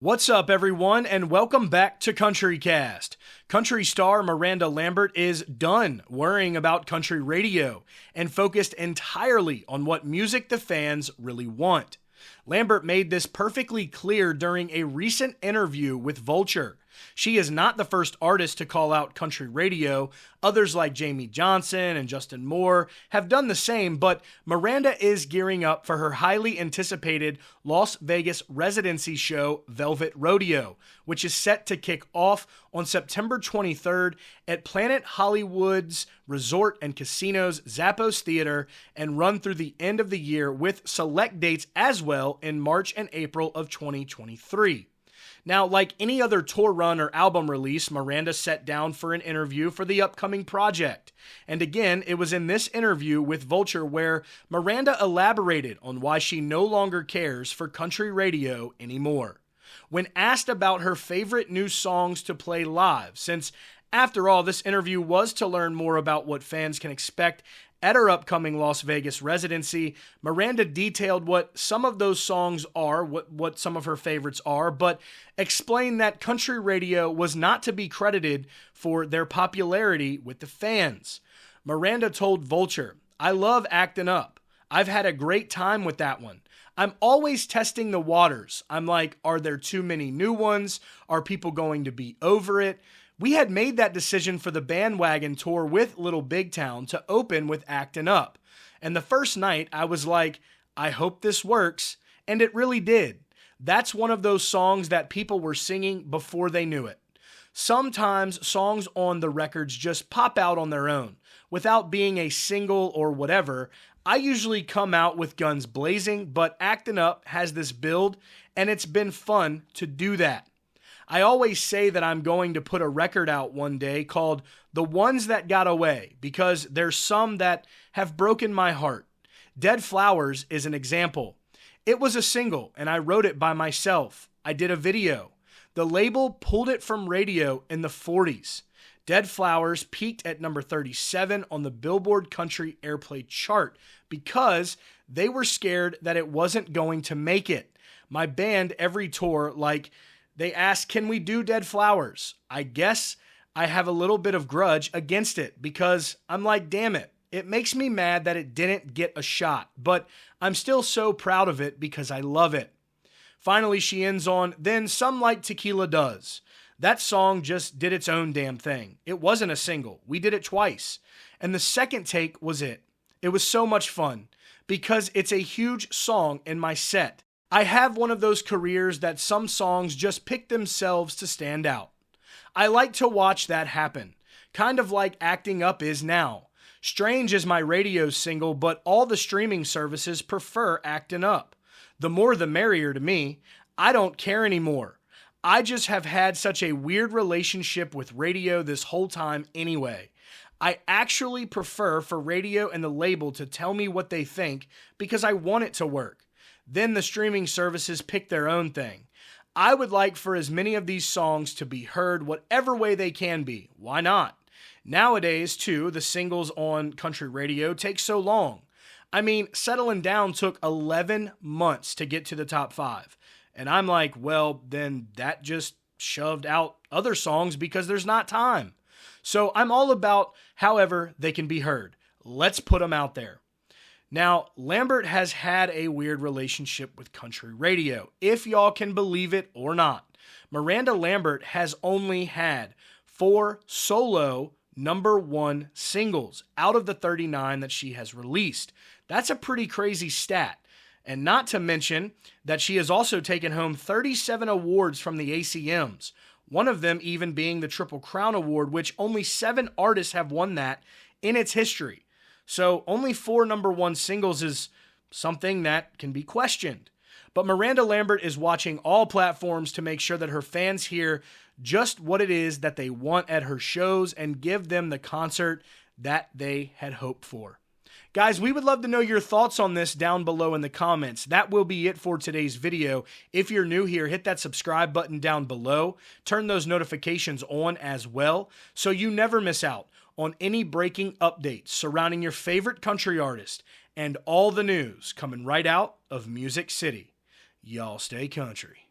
What's up, everyone, and welcome back to CountryCast. Country star Miranda Lambert is done worrying about country radio and focused entirely on what music the fans really want. Lambert made this perfectly clear during a recent interview with Vulture. She is not the first artist to call out country radio. Others like Jamie Johnson and Justin Moore have done the same, but Miranda is gearing up for her highly anticipated Las Vegas residency show, Velvet Rodeo, which is set to kick off on September 23rd at Planet Hollywood's Resort and Casinos Zappos Theater and run through the end of the year with select dates as well in March and April of 2023. Now, like any other tour run or album release, Miranda sat down for an interview for the upcoming project. And again, it was in this interview with Vulture where Miranda elaborated on why she no longer cares for country radio anymore. When asked about her favorite new songs to play live, since after all, this interview was to learn more about what fans can expect at her upcoming Las Vegas residency, Miranda detailed what some of those songs are, what some of her favorites are, but explained that country radio was not to be credited for their popularity with the fans. Miranda told Vulture, "I love Actin' Up. I've had a great time with that one. I'm always testing the waters. I'm like, are there too many new ones? Are people going to be over it? We had made that decision for the bandwagon tour with Little Big Town to open with Actin' Up. And the first night I was like, I hope this works. And it really did. That's one of those songs that people were singing before they knew it. Sometimes songs on the records just pop out on their own without being a single or whatever. I usually come out with guns blazing, but Actin' Up has this build and it's been fun to do that. I always say that I'm going to put a record out one day called The Ones That Got Away because there's some that have broken my heart. Dead Flowers is an example. It was a single and I wrote it by myself. I did a video. The label pulled it from radio in the 40s. Dead Flowers peaked at number 37 on the Billboard Country Airplay chart because they were scared that it wasn't going to make it. My band, every tour, they asked, can we do Dead Flowers? I guess I have a little bit of grudge against it because I'm like, damn it. It makes me mad that it didn't get a shot, but I'm still so proud of it because I love it. Finally, she ends on, then Some Like Tequila Does. That song just did its own damn thing. It wasn't a single. We did it twice. And the second take was it. It was so much fun because it's a huge song in my set. I have one of those careers that some songs just pick themselves to stand out. I like to watch that happen, kind of like Acting Up is now. Strange is my radio single, but all the streaming services prefer Actin' Up. The more the merrier to me. I don't care anymore. I just have had such a weird relationship with radio this whole time anyway. I actually prefer for radio and the label to tell me what they think because I want it to work. Then the streaming services pick their own thing. I would like for as many of these songs to be heard whatever way they can be. Why not? Nowadays, too, the singles on country radio take so long. I mean, Settling Down took 11 months to get to the top 5. And I'm like, well, then that just shoved out other songs because there's not time. So I'm all about however they can be heard. Let's put them out there. Now, Lambert has had a weird relationship with country radio, if y'all can believe it or not. Miranda Lambert has only had 4 solo #1 singles out of the 39 that she has released. That's a pretty crazy stat. And not to mention that she has also taken home 37 awards from the ACMs, one of them even being the Triple Crown Award, which only 7 artists have won that in its history. So only 4 #1 singles is something that can be questioned. But Miranda Lambert is watching all platforms to make sure that her fans hear just what it is that they want at her shows and give them the concert that they had hoped for. Guys, we would love to know your thoughts on this down below in the comments. That will be it for today's video. If you're new here, hit that subscribe button down below. Turn those notifications on as well so you never miss out on any breaking updates surrounding your favorite country artist and all the news coming right out of Music City. Y'all stay country.